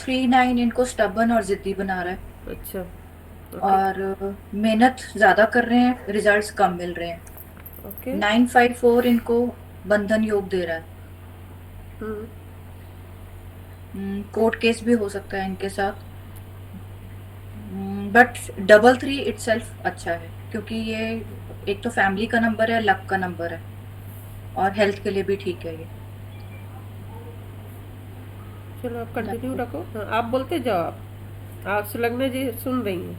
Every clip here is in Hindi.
3-9 इनको स्टबर्न और जिद्दी बना रहा है। अच्छा। ओके। और मेहनत ज्यादा कर रहे हैं, रिजल्ट्स कम मिल रहे हैं। ओके। 954 इनको बंधन योग दे रहा है। हम्म। कोर्ट केस भी हो सकता है इनके साथ। बट 33 इटसेल्फ अच्छा है, क्योंकि ये एक तो फैमिली का नंबर है, लक का नंबर है, और हेल्थ के लिए भी ठीक है ये। चलो आप कंटिन्यू आपको रखो, हाँ आप बोलते जाओ। आप सुलग्ना जी सुन रही हैं।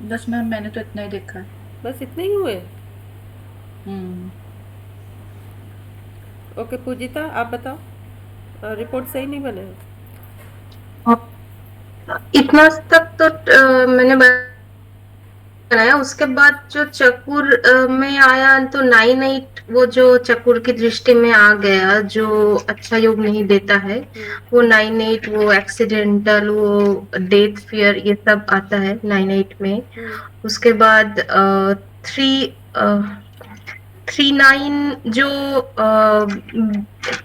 बस मैंने तो इतना ही देखा है। बस इतने ही हुए? हम्म। ओके पूजिता आप बताओ। रिपोर्ट सही नहीं बने हैं? इतना तक तो मैंने बनाया। उसके बाद जो चक्र में आया तो 9-8, वो जो चक्र की दृष्टि में आ गया, जो अच्छा योग नहीं देता है, हम्म। वो 9-8, वो एक्सीडेंटल, वो डेथ फियर, ये सब आता है 9-8 में। हम्म। उसके बाद 3 3-9 जो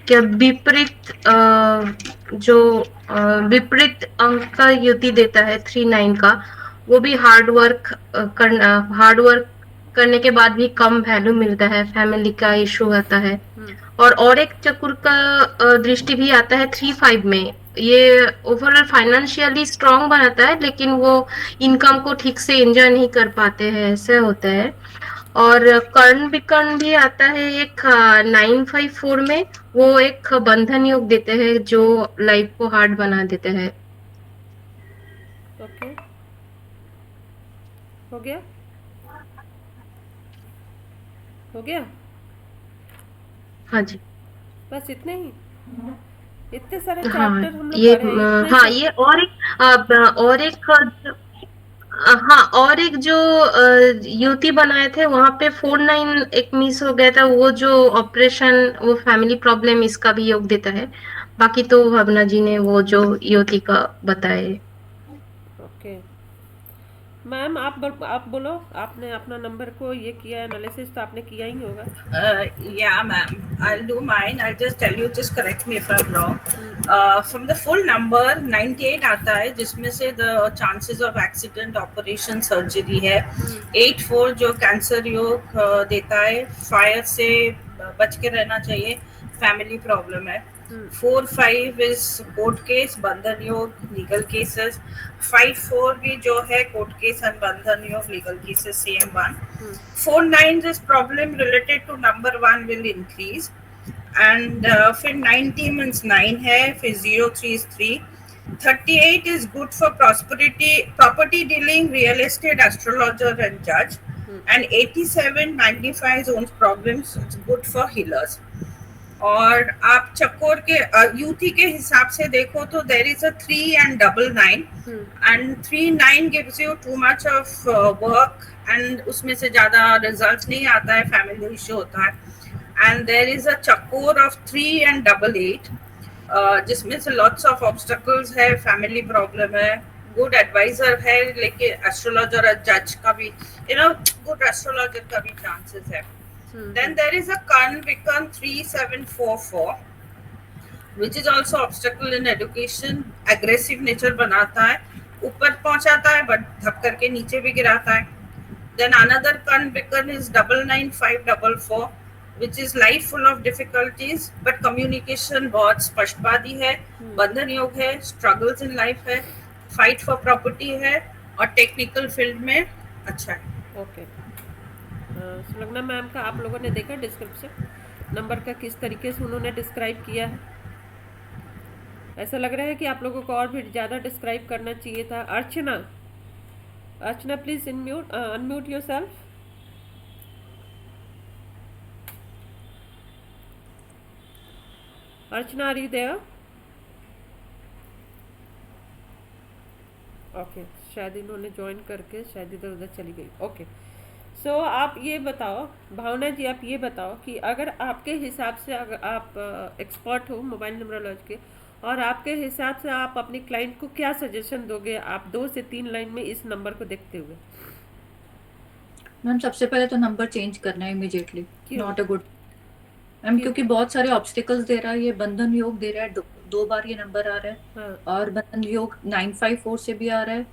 क्या विपरीत जो विपरीत अंक का युति देता है 3-9 का, वो भी हार्ड वर्क करने के बाद भी कम वैल्यू मिलता है, फैमिली का इशू आता है। हम्म। और एक चक्र का दृष्टि भी आता है 3-5 में। ये ओवरऑल फाइनेंशियली स्ट्रांग बनाता है, लेकिन वो इनकम को ठीक से एंजॉय नहीं कर पाते हैं, ऐसे होता है। और कर्ण विकर्ण भी आता है एक 954 में। वो एक बंधन योग देते हैं, जो लाइफ को हार्ड बना देते हैं। ओके। हो गया? हो गया? हाँ जी। बस इतने ही? इतने सारे हाँ चैप्टर हम लोग ये पढ़े हैं, इतने हाँ से? ये और एक हाँ, और एक जो युति बनाए थे, वहां पे 4-9 एक मिस हो गया था, वो जो ऑपरेशन, वो फैमिली प्रॉब्लम, इसका भी योग देता है। बाकी तो भावना जी ने वो जो युति का बताए। ओके। मैम आप बोलो। आपने अपना नंबर को ये किया एनालिसिस, तो आपने किया ही होगा। Yeah, ma'am. I'll do mine. I'll just tell you, just correct me if I'm wrong. Hmm. From the full number 98 आता है, जिसमें से the chances of accident, operation, surgery है। हम्म। 84 जो कैंसर योग देता है, फायर से बच के रहना चाहिए, फैमिली प्रॉब्लम है। हम्म। 4-5 इज कोर्ट केस, बंधन योग, लीगल केसेस। 5-4 भी जो है कोर्ट केस एंड बंधन योग, legal cases, same one. Hmm. 4-9 this problem related to number one will increase, and फिर 90 means 9 है, फिर 03 is 3। 38 is good for prosperity, property dealing, real estate, astrologer and judge, hmm. and 87-95 owns problems, it's good for healers। और आप चकोर के यूथी के हिसाब से देखो तो there is a 3 and 9 hmm. And 3-9 gives you too much of work, and उसमें से ज्यादा रिजल्ट नहीं आता है, फैमिली इश्यू होता है। एंड देर इज अ चकोर ऑफ 3 and 88, जिसमें से लॉट्स ऑफ ऑब्स्टकल्स है, फैमिली प्रॉब्लम है, गुड एडवाइजर है, लेकिन एस्ट्रोलॉजर और जज का भी गुड एस्ट्रोलॉजर का भी चांसेस है। Then there is a Karn Vikan 3744, which is also obstacle in education, aggressive nature बनाता है, ऊपर पहुंचाता है but धप करके नीचे भी गिराता है। Then another Karn Vikan is 99544, which is life full of difficulties but communication बहुत स्पष्टवादी है, बंधन योग है, struggles in life है, fight for property है, और technical field में अच्छा है। ओके। सुलग्ना मैम का आप लोगों ने देखा डिस्क्रिप्शन नंबर का, किस तरीके से उन्होंने डिस्क्राइब किया है? ऐसा लग रहा है कि आप लोगों को और भी ज़्यादा डिस्क्राइब करना चाहिए था। Archana, Archana please unmute yourself. Archana are you there? Okay, शायद इन्होंने ज्वाइन करके शायद इधर उधर चली गई। ओके। सो आप ये बताओ, भावना जी आप ये बताओ कि अगर आपके हिसाब से, अगर आप एक्सपर्ट हो मोबाइल न्यूमरोलॉजी के, और आपके हिसाब से आप अपने क्लाइंट को क्या सजेशन दोगे, आप 2 से 3 लाइन में इस नंबर को देखते हुए? मैम सबसे पहले तो नंबर चेंज करना है इमीडिएटली। क्यों? नॉट अ गुड मैम, क्यों? क्योंकि बहुत सारे ऑब्स्टिकल्स दे रहा है, ये बंधन योग दे रहा है, 2 बार ये नंबर आ रहा है, हाँ। और बंधन योग 954 से भी आ रहा है,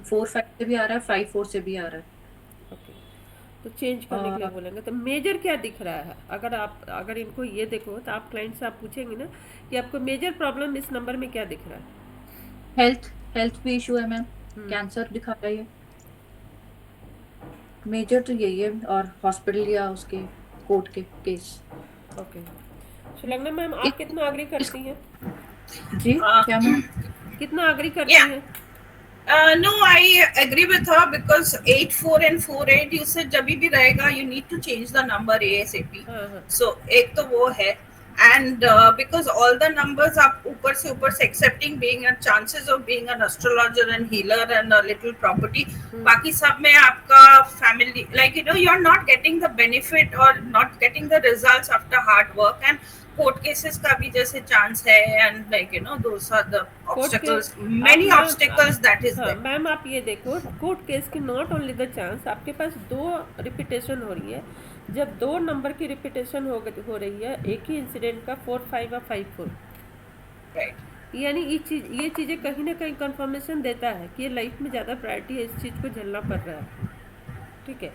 45 से भी आ रहा है, 54 से भी आ रहा है। ओके, तो चेंज करने के लिए और बोलेंगे। तो मेजर क्या दिख रहा है? अगर इनको ये देखो तो आप क्लाइंट से आप पूछेंगे ना कि आपको मेजर प्रॉब्लम इस नंबर में क्या दिख रहा है? हेल्थ हेल्थ भी इशू है मैम, हम्म, कैंसर दिखा रहा है ये। मेजर तो यही है, और हॉस्पिटल या उसके कोर्ट के केस। ओके। सुलग्ना मैम, इस, आप कितना अग्री इस करती हैं? जी क्या मैम? कितना अग्री करती Yeah. हैं? No, I agree with her because 8 4 and 4 8 you said जब भी रहेगा you need to change the number ASAP. हाँ हाँ। So एक तो वो है, and because all the numbers आप ऊपर से accepting being a chances of being an astrologer and healer and a little property, बाकी सब में आपका family, like you're not getting the benefit or not getting the results after hard work, and court cases का भी जैसे chance है, and those are the court के obstacles, आप many ma'am obstacles that is हाँ there. मैम, आप ये देखो, कोर्ट केस की नॉट ओनली द चांस, आपके पास 2 रिपीटेशन हो रही है। जब 2 नंबर की रिपीटेशन हो रही है एक ही इंसिडेंट का, 4 5 और 5 4, Right. यानी ये चीज़ें कहीं ना कहीं कंफर्मेशन देता है कि ये लाइफ में ज़्यादा प्रायोरिटी है, इस चीज़ को झेलना पड़ रहा है। ठीक है।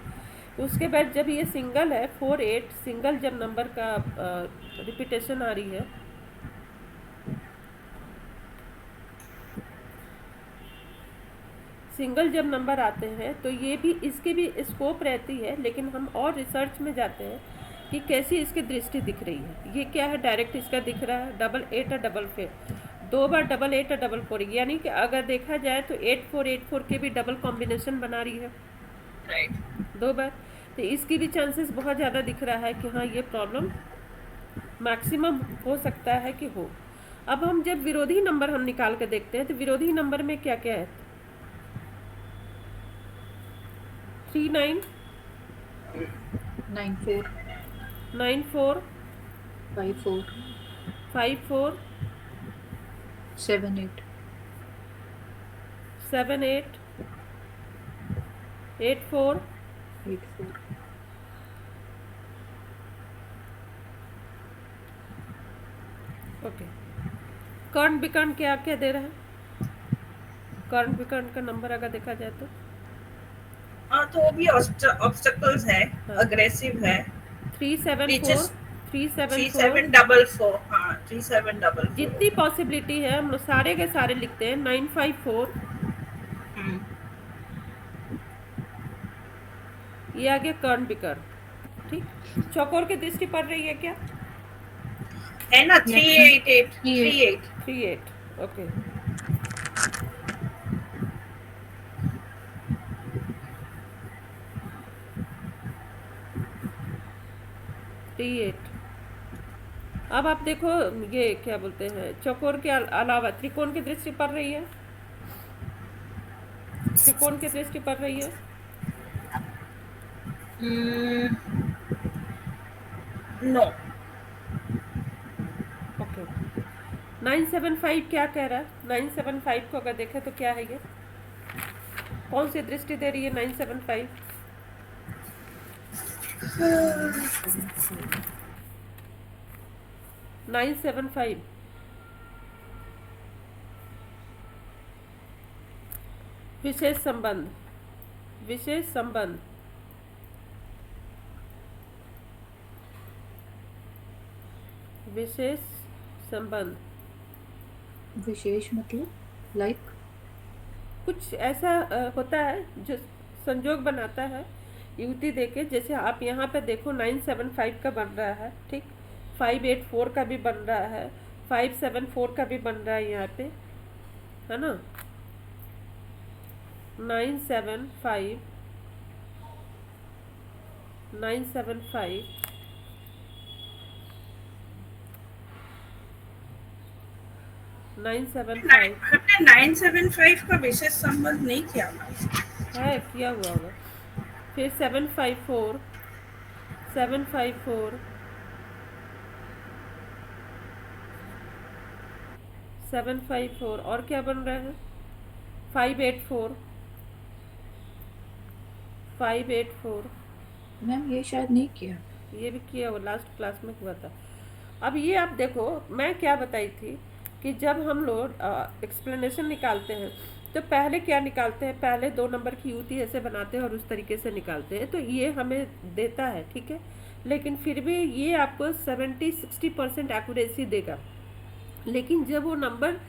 उसके बाद जब ये सिंगल है 4 8, सिंगल जब नंबर का रिपीटेशन आ रही है, सिंगल जब नंबर आते हैं तो ये भी, इसकी भी स्कोप रहती है, लेकिन हम और रिसर्च में जाते हैं कि कैसी इसकी दृष्टि दिख रही है। ये क्या है, डायरेक्ट इसका दिख रहा है 8 8 और 4 4, 2 बार 8 8 और 4 4, यानी कि अगर देखा जाए तो 8 4 8 4 के भी डबल कॉम्बिनेशन बना रही है Right. 2 बार। तो इसकी भी चांसेस बहुत ज़्यादा दिख रहा है कि हाँ, ये प्रॉब्लम मैक्सिमम हो सकता है कि हो। अब हम जब विरोधी नंबर हम निकाल के देखते हैं तो विरोधी नंबर में क्या क्या है? 3 9 9 4 9 4 5 4 5 4 7 8 7 8 8 4 8 4। ओके। कर्ण विकर्ण क्या क्या दे रहा है? कर्ण विकर्ण का नंबर अगर देखा जाए तो हाँ, तो वो भी ऑब्स्टेकल्स है, हाँ। अग्रेसिव है। 3 7 Teachers 4 3 7 3 4, 7 4 4, हाँ 3 7 4 जितनी पॉसिबिलिटी है हम लोग सारे के सारे लिखते हैं। 9 5 4, ये आ गया कर्ण विकर्ण। ठीक। चौकोर की दृष्टि पड़ रही है क्या? है ना, 3 8 8 3 8। 3 8, ओके। Three eight. अब आप देखो, ये क्या बोलते हैं, चौकोर के अलावा त्रिकोण की दृष्टि पड़ रही है, त्रिकोण की दृष्टि पड़ रही है। नो। ओके। 975 क्या कह रहा है? 975 को अगर देखें तो क्या है ये, कौन सी दृष्टि दे रही है 975? 975 विशेष संबंध, विशेष संबंध, विशेष संबंध। विशेष मतलब लाइक कुछ ऐसा होता है जो संजोग बनाता है युक्ति देके। जैसे आप यहाँ पे देखो 975 का बन रहा है, ठीक, 584 का भी बन रहा है, 574 का भी बन रहा है यहाँ पे, है ना। 975 975 975 हमने 975 का विशेष संबंध नहीं किया है, किया हुआ होगा। फिर 754 754 754, और क्या बन रहा है? 584 584, मैम ये शायद नहीं किया। ये भी किया हुआ, लास्ट क्लास में हुआ था। अब ये आप देखो, मैं क्या बताई थी कि जब हम लोग एक्सप्लेनेशन निकालते हैं तो पहले क्या निकालते हैं, पहले 2 नंबर की युति ऐसे बनाते हैं और उस तरीके से निकालते हैं, तो ये हमें देता है, ठीक है। लेकिन फिर भी ये आपको 70-60% एक्यूरेसी देगा। लेकिन जब वो नंबर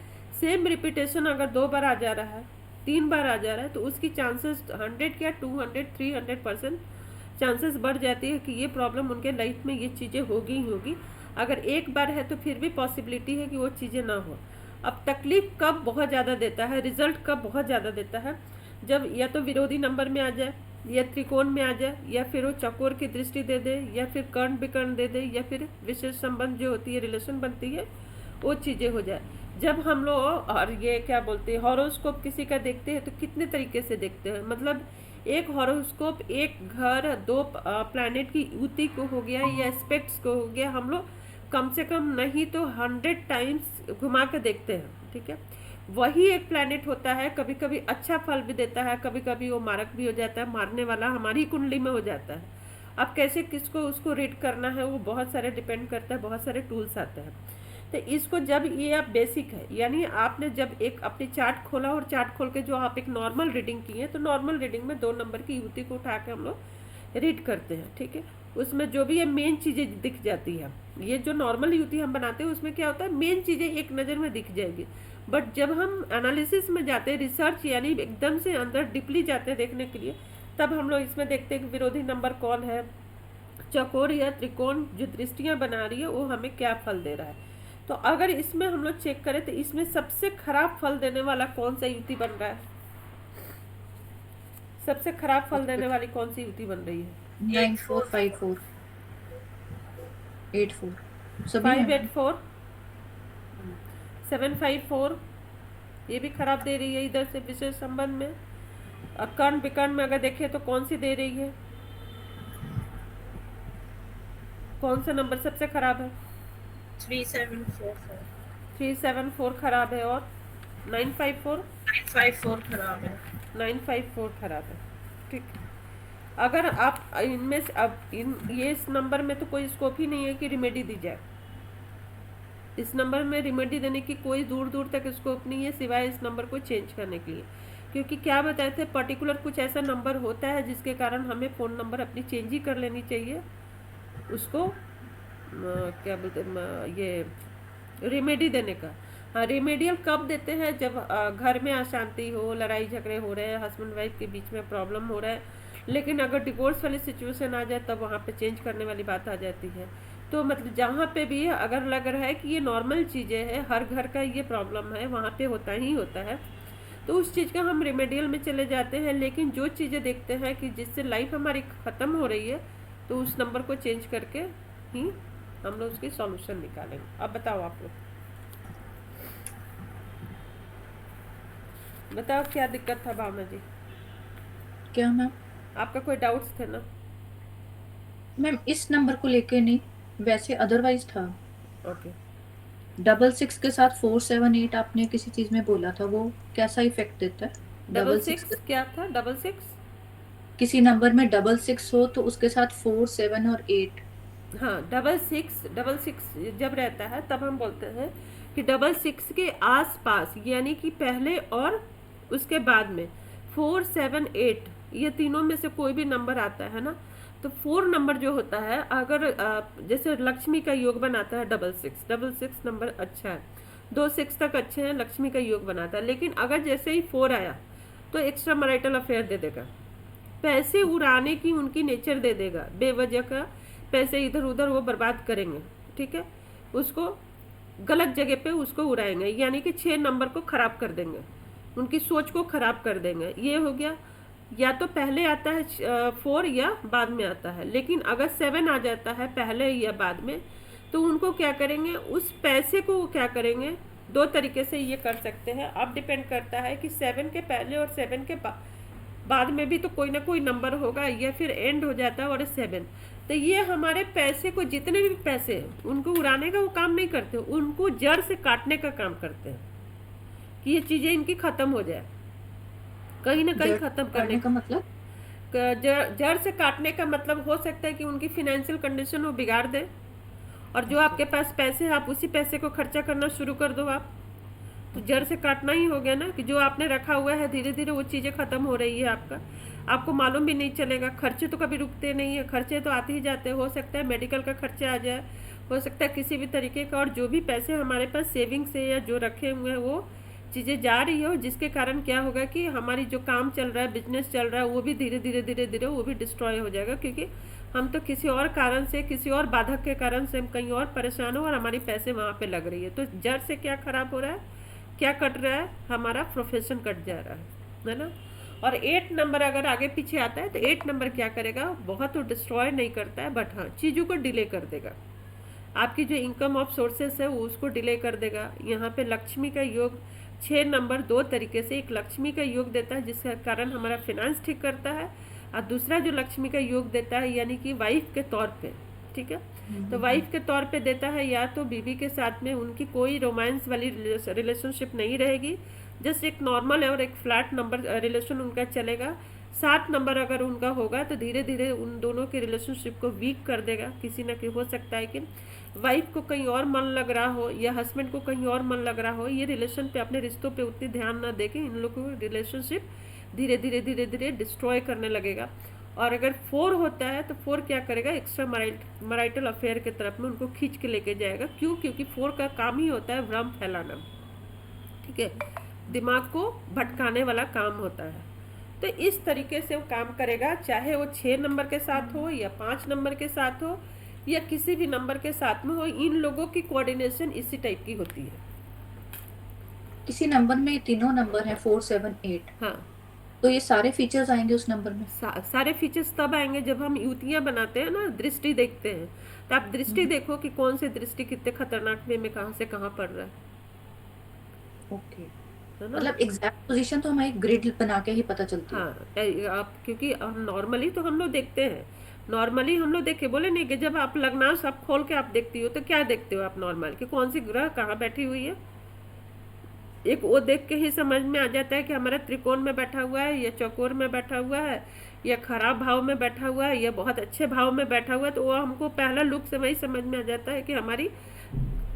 सेम रिपीटेशन अगर 2 बार आ जा रहा है, 3 बार आ जा रहा है, तो उसकी चांसेस 100 क्या 200-300% चांसेस बढ़ जाती है कि ये प्रॉब्लम उनके लाइफ में ये चीज़ें होगी ही होगी। अगर एक बार है तो फिर भी पॉसिबिलिटी है कि वो चीज़ें ना हो। अब तकलीफ कब बहुत ज़्यादा देता है, रिजल्ट कब बहुत ज़्यादा देता है, जब या तो विरोधी नंबर में आ जाए, या त्रिकोण में आ जाए, या फिर वो चकोर की दृष्टि दे दे, या फिर कर्ण विकर्ण दे दे, या फिर विशेष संबंध जो होती है, रिलेशन बनती है, वो चीज़ें हो जाए। जब हम लोग और ये क्या बोलते हैं हॉरोस्कोप किसी का देखते हैं तो कितने तरीके से देखते हैं, मतलब एक हॉरोस्कोप एक घर 2 प्लैनेट की युति को हो गया या एस्पेक्ट्स को हो गया, हम लोग कम से कम नहीं तो 100 टाइम्स घुमा के देखते हैं, ठीक है। वही एक प्लैनेट होता है, कभी कभी अच्छा फल भी देता है, कभी कभी वो मारक भी हो जाता है, मारने वाला हमारी कुंडली में हो जाता है। अब कैसे किसको उसको रीड करना है वो बहुत सारे डिपेंड करता है, बहुत सारे टूल्स आते हैं। तो इसको जब ये आप बेसिक है, यानी आपने जब एक अपनी चार्ट खोला और चार्ट खोल के जो आप एक नॉर्मल रीडिंग की है, तो नॉर्मल रीडिंग में 2 नंबर की युति को उठा के हम लोग रीड करते हैं, ठीक है। उसमें जो भी ये मेन चीज़ें दिख जाती है, ये जो नॉर्मल युति हम बनाते हैं उसमें क्या होता है मेन चीज़ें एक नज़र में दिख जाएगी। बट जब हम एनालिसिस में जाते हैं, रिसर्च यानी एकदम से अंदर डीपली जाते हैं देखने के लिए, तब हम लोग इसमें देखते हैं कि विरोधी नंबर कौन है, चकोर या त्रिकोण जो दृष्टियाँ बना रही है वो हमें क्या फल दे रहा है। तो अगर इसमें हम लोग चेक करें तो इसमें सबसे खराब फल देने वाला कौन सा युति बन रहा है, सबसे खराब फल देने वाली कौन सी युति बन रही है? 9454 84 सभी 584 754 ये भी खराब दे रही है इधर से विशेष संबंध में। अब कर्ण विकर्ण में अगर देखें तो कौन सी दे रही है, कौन सा नंबर सबसे खराब है? 3744 374 खराब है, और 954 954 खराब है। 954 खराब है, ठीक। अगर आप इनमें से अब ये इस नंबर में तो कोई स्कोप ही नहीं है कि रिमेडी दी जाए, इस नंबर में रिमेडी देने की कोई दूर दूर तक स्कोप नहीं है सिवाय इस नंबर को चेंज करने के लिए। क्योंकि क्या बताए थे, पर्टिकुलर कुछ ऐसा नंबर होता है जिसके कारण हमें फ़ोन नंबर अपनी चेंज ही कर लेनी चाहिए, उसको क्या बोलते हैं ये रेमेडी देने का। हाँ, रेमेडियल कब देते हैं, जब घर में अशांति हो, लड़ाई झगड़े हो रहे हैं, हस्बैंड वाइफ के बीच में प्रॉब्लम हो रहा है, लेकिन अगर डिवोर्स वाली सिचुएशन आ जाए तब वहाँ पे चेंज करने वाली बात आ जाती है। तो मतलब जहाँ पे भी अगर लग रहा है कि ये नॉर्मल चीज़ें हैं, हर घर का ये प्रॉब्लम है, वहाँ पे होता ही होता है, तो उस चीज़ का हम रेमेडियल में चले जाते हैं। लेकिन जो चीज़ें देखते हैं कि जिससे लाइफ हमारी ख़त्म हो रही है, तो उस नंबर को चेंज करके ही हम लोग उसकी सॉल्यूशन निकालेंगे। अब बताओ आप लोग, बताओ क्या दिक्कत था भावना जी? क्या मैम? आपका कोई डाउट्स थे ना? मैम इस नंबर को लेके नहीं, वैसे अदरवाइज था। ओके, 66 के साथ 478 आपने किसी चीज में बोला था, वो कैसा इफेक्ट देता है? 66 क्या था? 66 किसी नंबर में 66 हो तो उसके साथ 4, 7 और 8। हाँ, 66 जब रहता है तब हम बोलते हैं कि 66 के आसपास, यानी कि पहले और उसके बाद में 4, 7, 8 ये तीनों में से कोई भी नंबर आता है ना, तो 4 नंबर जो होता है, अगर जैसे लक्ष्मी का योग बनाता है 66 नंबर अच्छा है, 2 6 तक अच्छे हैं, लक्ष्मी का योग बनाता है। लेकिन अगर जैसे ही 4 आया तो एक्स्ट्रा मैरिटल अफेयर दे देगा, पैसे उड़ाने की उनकी नेचर दे देगा, बेवजह का पैसे इधर उधर वो बर्बाद करेंगे, ठीक है, उसको गलत जगह पे उसको उड़ाएंगे, यानी कि 6 नंबर को खराब कर देंगे, उनकी सोच को खराब कर देंगे। ये हो गया, या तो पहले आता है 4 या बाद में आता है। लेकिन अगर 7 आ जाता है पहले या बाद में, तो उनको क्या करेंगे, उस पैसे को क्या करेंगे, 2 तरीके से ये कर सकते हैं। अब डिपेंड करता है कि 7 के पहले और 7 के बाद में भी तो कोई ना कोई नंबर होगा, या फिर एंड हो जाता है और 7, तो ये हमारे पैसे को, जितने भी पैसे हैं उनको उड़ाने का वो काम नहीं करते, उनको जड़ से काटने का काम करते हैं कि ये चीज़ें इनकी ख़त्म हो जाए, कहीं ना कहीं ख़त्म करने का मतलब, जड़ से काटने का मतलब हो सकता है कि उनकी फिनेंशियल कंडीशन वो बिगाड़ दे, और जो आपके पास पैसे हैं आप उसी पैसे को खर्चा करना शुरू कर दो आप, तो जड़ से काटना ही हो गया ना, कि जो आपने रखा हुआ है धीरे धीरे वो चीज़ें ख़त्म हो रही है आपका, आपको मालूम भी नहीं चलेगा। खर्चे तो कभी रुकते नहीं है, खर्चे तो आते ही जाते हैं। हो सकता है मेडिकल का खर्चा आ जाए, हो सकता है किसी भी तरीके का, और जो भी पैसे हमारे पास सेविंग से या जो रखे हुए हैं वो चीज़ें जा रही हो, जिसके कारण क्या होगा कि हमारी जो काम चल रहा है, बिजनेस चल रहा है, वो भी धीरे धीरे धीरे धीरे वो भी डिस्ट्रॉय हो जाएगा, क्योंकि हम तो किसी और कारण से, किसी और बाधक के कारण से हम कहीं और परेशान हो और हमारी पैसे वहाँ पे लग रही है। तो जड़ से क्या खराब हो रहा है, क्या कट रहा है, हमारा प्रोफेशन कट जा रहा है ना। और 8 नंबर अगर आगे पीछे आता है तो 8 नंबर क्या करेगा, बहुत तो डिस्ट्रॉय नहीं करता है, बट हाँ चीज़ों को डिले कर देगा। आपकी जो इनकम ऑफ सोर्सेस है वो उसको डिले कर देगा। यहाँ पे लक्ष्मी का योग 6 नंबर 2 तरीके से, एक लक्ष्मी का योग देता है जिसके कारण हमारा फिनांस ठीक करता है, और दूसरा जो लक्ष्मी का योग देता है यानी कि वाइफ के तौर पे, ठीक है। तो वाइफ के तौर पे देता है, या तो बीवी के साथ में उनकी कोई रोमांस वाली रिलेशनशिप नहीं रहेगी, जस्ट एक नॉर्मल है और एक फ्लैट नंबर रिलेशन उनका चलेगा। 7 नंबर अगर उनका होगा तो धीरे धीरे उन दोनों के रिलेशनशिप को वीक कर देगा। किसी न कि हो सकता है कि वाइफ को कहीं और मन लग रहा हो या हस्बैंड को कहीं और मन लग रहा हो, ये रिलेशन पे, अपने रिश्तों पे उतनी ध्यान ना दे के इन लोगों को रिलेशनशिप धीरे धीरे धीरे धीरे डिस्ट्रॉय करने लगेगा। और अगर 4 होता है तो 4 क्या करेगा, एक्स्ट्रा मैरिटल अफेयर की तरफ में उनको खींच के लेके जाएगा। क्यों? क्योंकि 4 का काम ही होता है भ्रम फैलाना, ठीक है, दिमाग को भटकाने वाला काम होता है। तो इस तरीके से वो काम करेगा, चाहे वो 6 नंबर के साथ हो या 5 नंबर के साथ हो या किसी भी नंबर के साथ में हो, इन लोगों की कोऑर्डिनेशन इसी टाइप की होती है। किसी नंबर में तीनों नंबर है 4, 7, 8, हाँ, तो ये सारे फीचर्स आएंगे उस नंबर में। सारे फीचर्स तब आएंगे जब हम युतियाँ बनाते हैं ना, दृष्टि देखते हैं। तो आप दृष्टि देखो कि कौन सी दृष्टि कितने खतरनाक वे में कहाँ से कहाँ पड़ रहा है ओके, है ना। मतलब एग्जैक्ट पोजीशन तो हमारी ग्रिड बना के ही पता चलती है। हाँ, आप क्योंकि हम नॉर्मली तो हम लोग देखते हैं, नॉर्मली हम लोग देखे बोले नहीं कि जब आप लग्नांश आप खोल के आप देखती हो तो क्या देखते हो आप नॉर्मल, कि कौन सी ग्रह कहाँ बैठी हुई है। एक वो देख के ही समझ में आ जाता है कि हमारा त्रिकोण में बैठा हुआ है या चौकोर में बैठा हुआ है या खराब भाव में बैठा हुआ है या बहुत अच्छे भाव में बैठा हुआ है। तो वो हमको पहला लुक से वही समझ में आ जाता है कि हमारी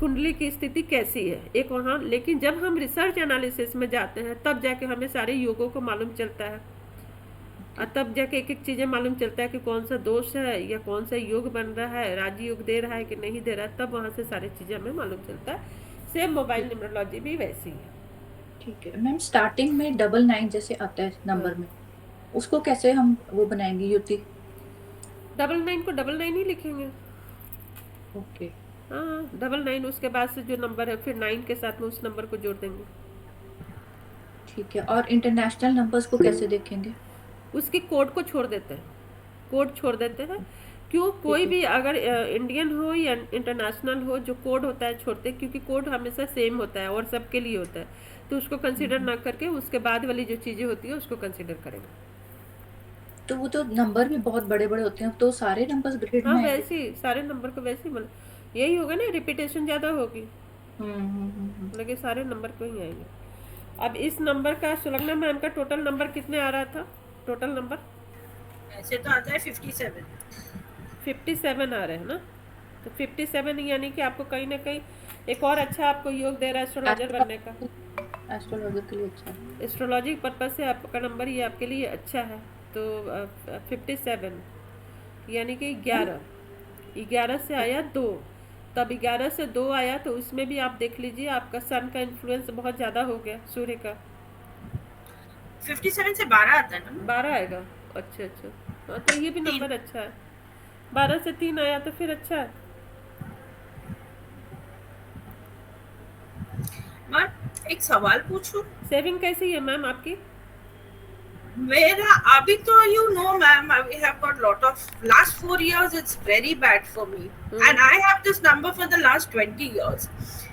कुंडली की स्थिति कैसी है एक वहाँ। लेकिन जब हम रिसर्च एनालिसिस में जाते हैं तब जाके हमें सारे योगों को मालूम चलता है, और तब जाके एक एक चीज़ें मालूम चलता है कि कौन सा दोष है या कौन सा योग बन रहा है, राजयोग दे रहा है कि नहीं दे रहा है, तब वहाँ से सारी चीज़ें हमें मालूम चलता है। सेम मोबाइल न्यूमरोलॉजी भी वैसी है। ठीक है मैम, स्टार्टिंग में 99 जैसे आता है नंबर में, उसको कैसे हम वो बनाएंगे युति? 99 को 99 ही लिखेंगे। ओके, हाँ, 99 उसके बाद से जो नंबर है फिर 9 के साथ में उस नंबर को जोड़ देंगे। ठीक है। और इंटरनेशनल नंबर्स को कैसे देखेंगे? उसकी कोड को छोड़ देते हैं, कोड छोड़ देते हैं। क्यों? कोई भी अगर इंडियन हो या इंटरनेशनल हो, जो कोड होता है छोड़ते, क्योंकि कोड हमेशा सेम होता है और सबके लिए होता है, तो उसको कंसीडर ना करके उसके बाद वाली जो चीज़ें होती है उसको कंसीडर करेंगे। तो वो तो नंबर भी बहुत बड़े बड़े होते हैं, तो सारे नंबर्स ग्रिड हाँ, में आएंगे? वैसे ही सारे नंबर को वैसे ही मतलब यही होगा ना, रिपीटेशन ज़्यादा होगी, लगे सारे नंबर को ही आएंगे। अब इस नंबर का सुलग्ना मैम का टोटल नंबर कितने आ रहा था? टोटल नंबर ऐसे तो आता है 57। 57 आ रहे हैं ना। तो 57 यानी कि आपको कहीं ना कहीं एक और अच्छा आपको योग दे रहा है एस्ट्रोलॉजर बनने का। एस्ट्रोलॉजर के लिए अच्छा है। एस्ट्रोलॉजी पर्पज से आपका नंबर ये आपके लिए अच्छा है। तो 57 यानी कि 11 से आया 2, तब 11 से 2 आया तो उसमें भी आप देख लीजिए आपका सन का इन्फ्लुएंस बहुत ज़्यादा हो गया, सूर्य का। 57 से 12 आता है ना? 12 आएगा, अच्छा अच्छा। हाँ, तो ये भी नंबर अच्छा है। 12 से 3 आया तो फिर अच्छा है। मैं एक सवाल पूछूं? सेविंग कैसी है मैम आपकी? मेरा अभी तो you know ma'am, I have got lot of last 4 years it's very bad for me, and I have this number for the last 20 years.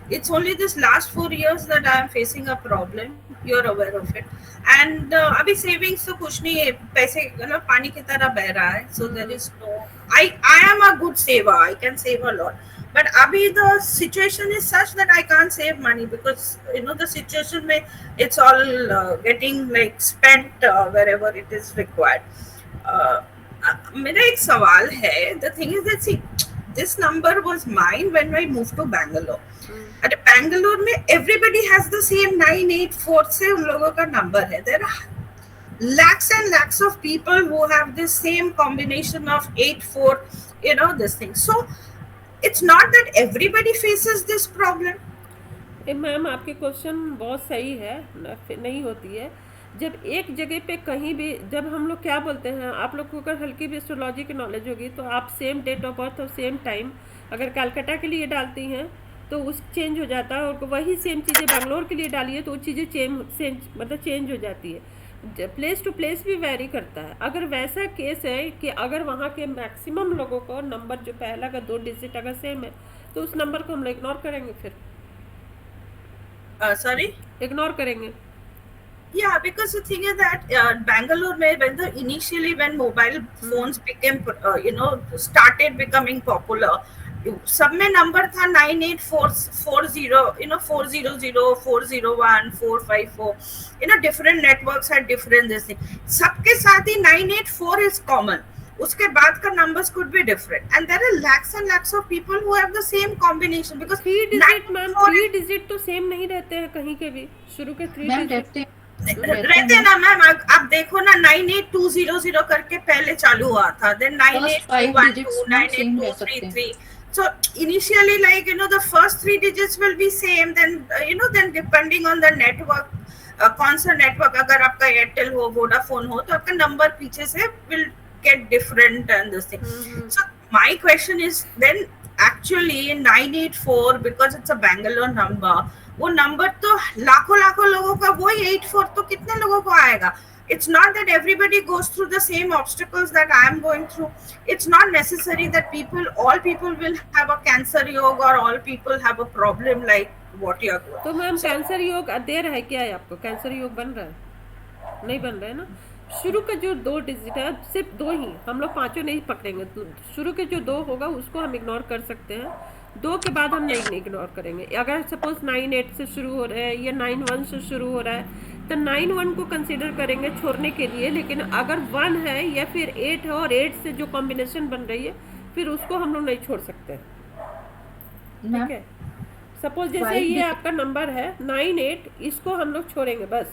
It's only this last 4 years that I am facing a problem. You're aware of it. And अभी savings तो कुछ नहीं है, पैसे मतलब पानी की तरह बह रहा है. So there is no. I am a good saver. I can save a lot. But abhi the situation is such that I can't save money because you know the situation में it's all getting like spent wherever it is required. मेरा एक सवाल है, the thing is that see this number was mine when I moved to Bangalore. Hmm, At Bangalore में everybody has the same 984 से उन लोगों का number है. There are lakhs and lakhs of people who have the same combination of 84, this thing. So it's not that everybody faces this problem. Ma'am आपके क्वेश्चन बहुत सही है, नहीं होती है जब एक जगह पे कहीं भी, जब हम लोग क्या बोलते हैं, आप लोग को अगर हल्की भी एस्ट्रोलॉजी की नॉलेज होगी तो आप सेम डेट ऑफ बर्थ और सेम टाइम अगर कलकत्ता के लिए डालती हैं तो उस चेंज हो जाता है, और वही सेम चीज़ें बैंगलोर के लिए डालिए तो वो चीज़ें चेंज हो जाती है। प्लेस टू प्लेस भी वेरी करता है। अगर वैसा केस है कि अगर वहाँ के मैक्सिमम लोगों को नंबर जो पहला का 2 डिजिट अगर सेम है तो उस नंबर को हम लोग इग्नोर करेंगे, फिर Sorry? इग्नोर करेंगे। Yeah, because the thing is that Bangalore, initially when mobile phones became, started becoming popular, सब में नंबर था 98440, 400, 401, 454, different networks had different this thing. सबके साथ ही 984 is common. उसके बाद का numbers could be different, and there are lakhs and lakhs of people who have the same combination because 3 digit ma'am, 984 3 digit तो सेम नहीं रहते हैं कहीं के भी, शुरू के 3 मैम डिजिट रहते ना मैम। आप देखो ना 98200 करके पहले चालू हुआ था, then 98212, 98233. So initially, like the first 3 digits will be same, then then depending on the network, कौन सा network, अगर आपका Airtel हो, Vodafone हो, तो आपका number पीछे से will get different and this thing. So my question is then actually 984, because it's a Bangalore number, वो नंबर तो लाखों लाखों लोगों का, वही 84 तो कितने लोगों को आएगा? It's not that everybody goes through the same obstacles that I am going through. It's not necessary that all people will have a cancer योग or all people have a problem like what you are going. तो मैम कैंसर योग दे रहा है क्या है आपको? कैंसर योग बन रहा है? नहीं बन रहा है ना। शुरू का जो 2 डिजिट है, सिर्फ 2 ही, हम लोग पांचों नहीं पकड़ेंगे। तो शुरू के जो 2 होगा उसको हम इग्नोर कर सकते हैं, 2 के बाद हम नहीं इग्नोर करेंगे। अगर सपोज 98 से शुरू हो रहा है या 91 से शुरू हो रहा है तो 91 को कंसीडर करेंगे छोड़ने के लिए, लेकिन अगर 1 है या फिर 8 है और 8 से जो कॉम्बिनेशन बन रही है फिर उसको हम लोग नहीं छोड़ सकते, ठीक है। सपोज जैसे ये आपका नंबर है 98, इसको हम लोग छोड़ेंगे बस,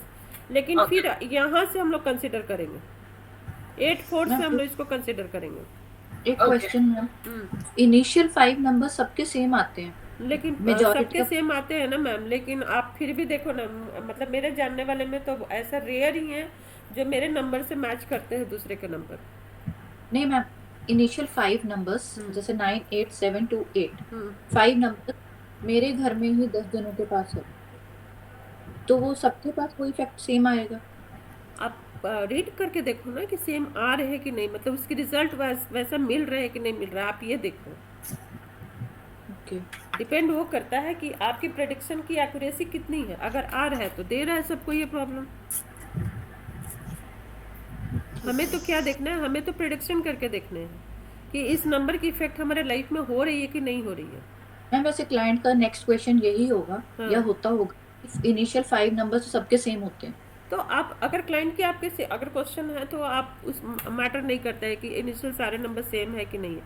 लेकिन फिर यहाँ से हम लोग कंसीडर करेंगे 84 से हम लोग इसको कंसीडर करेंगे। एक क्वेश्चन मैम, इनिशियल 5 नंबर सबके सेम आते हैं, लेकिन Majority सबके सेम आते हैं ना मैम, लेकिन आप फिर भी देखो ना, मतलब मेरे जानने वाले में तो ऐसा रेयर ही है जो मेरे नंबर से मैच करते हैं दूसरे के नंबर। नहीं मैम, इनिशियल 5 नंबर्स जैसे 9, 8, 7, 2, 8, 5 नंबर मेरे घर में ही 10 जनों के पास है, तो वो सबके पास वो इफेक्ट सेम आएगा। आप रीड करके देखो ना कि सेम आ रहे हैं कि नहीं, मतलब उसकी रिजल्ट वैसा मिल रहा है कि नहीं मिल रहा है, आप ये देखो। ओके, डिपेंड वो करता है कि आपकी प्रेडिक्शन की एक्यूरेसी कितनी है। अगर आ रहा है तो दे रहा है सबको ये प्रॉब्लम। हमें तो क्या देखना है, हमें तो प्रेडिक्शन करके देखना है कि इस नंबर की इफेक्ट हमारे लाइफ में हो रही है कि नहीं हो रही है। मैम वैसे क्लाइंट का नेक्स्ट क्वेश्चन यही होगा या होता होगा, इनिशियल 5 नंबर्स सबके सेम होते हैं, तो आप अगर क्लाइंट के आपके से अगर क्वेश्चन है तो आप उस मैटर नहीं करता है कि इनिशियल सारे नंबर सेम है कि नहीं है।